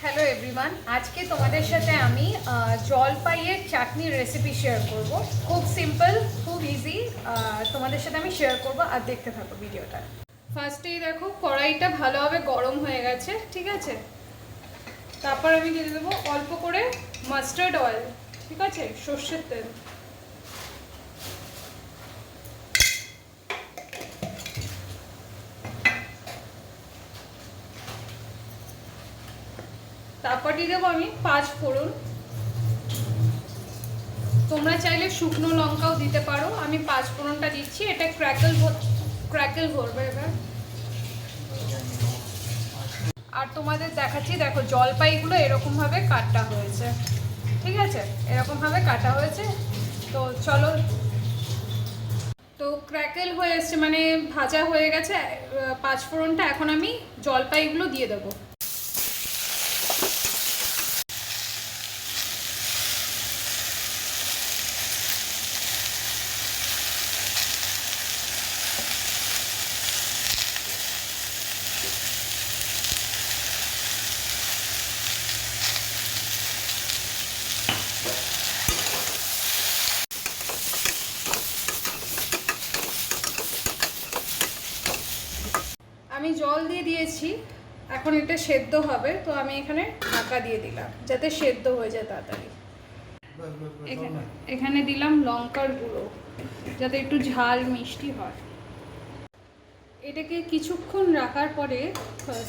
Hello everyone, আজকে তোমাদের সাথে আমি জলপাইয়ের চাটনির রেসিপি শেয়ার করব। খুব সিম্পল, খুব ইজি। তোমাদের সাথে আমি শেয়ার করব, আর দেখতে থাকো ভিডিওটা। ফার্স্টেই দেখো কড়াইটা ভালোভাবে গরম হয়ে গেছে, ঠিক আছে। তারপর আমি দিয়ে দেবো অল্প করে মাস্টার্ড অয়েল, ঠিক আছে, সর্ষের তেল। তারপর দিয়ে দেবো আমি 5 ফোড়ন। তোমরা চাইলে শুকনো লঙ্কাও দিতে পারো, আমি 5 ফোড়নটা দিচ্ছি। এটা ক্র্যাকেল ভরবে এবার। আর তোমাদের দেখাচ্ছি, দেখো জলপাইগুলো এরকমভাবে কাটা হয়েছে, ঠিক আছে, এরকমভাবে কাটা হয়েছে। তো চলো, তো ক্র্যাকেল হয়ে এসছে, মানে ভাজা হয়ে গেছে 5 ফোড়নটা। এখন আমি জলপাইগুলো দিয়ে দেবো। আমি জল দিয়ে দিয়েছি, এখন এটা সেদ্ধ হবে। তো আমি এখানে ঢাকা দিয়ে দিলাম যাতে সেদ্ধ হয়ে যায় তাড়াতাড়ি। এখানে দিলাম লঙ্কার গুঁড়ো যাতে একটু ঝাল মিষ্টি হয়। এটাকে কিছুক্ষণ রাখার পরে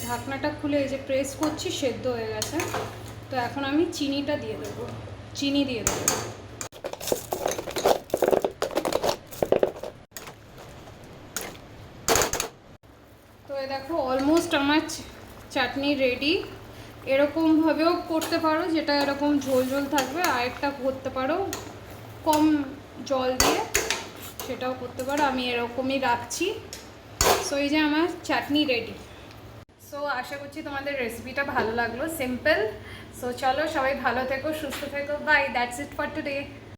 ঢাকনাটা খুলে এই যে প্রেস করছি, সেদ্ধ হয়ে গেছে। তো এখন আমি চিনিটা দিয়ে দেবো, চিনি দিয়ে দেবো। তো এই দেখো অলমোস্ট আমার চাটনি রেডি। এরকমভাবেও করতে পারো, যেটা এরকম ঝোল ঝোল থাকবে, আর একটা করতে পারো কম জল দিয়ে, সেটাও করতে পারো। আমি এরকমই রাখছি। সো এই যে আমার চাটনি রেডি। সো আশা করছি তোমাদের রেসিপিটা ভালো লাগলো, সিম্পল। সো চলো, সবাই ভালো থেকো, সুস্থ থেকো, bye. That's it for today.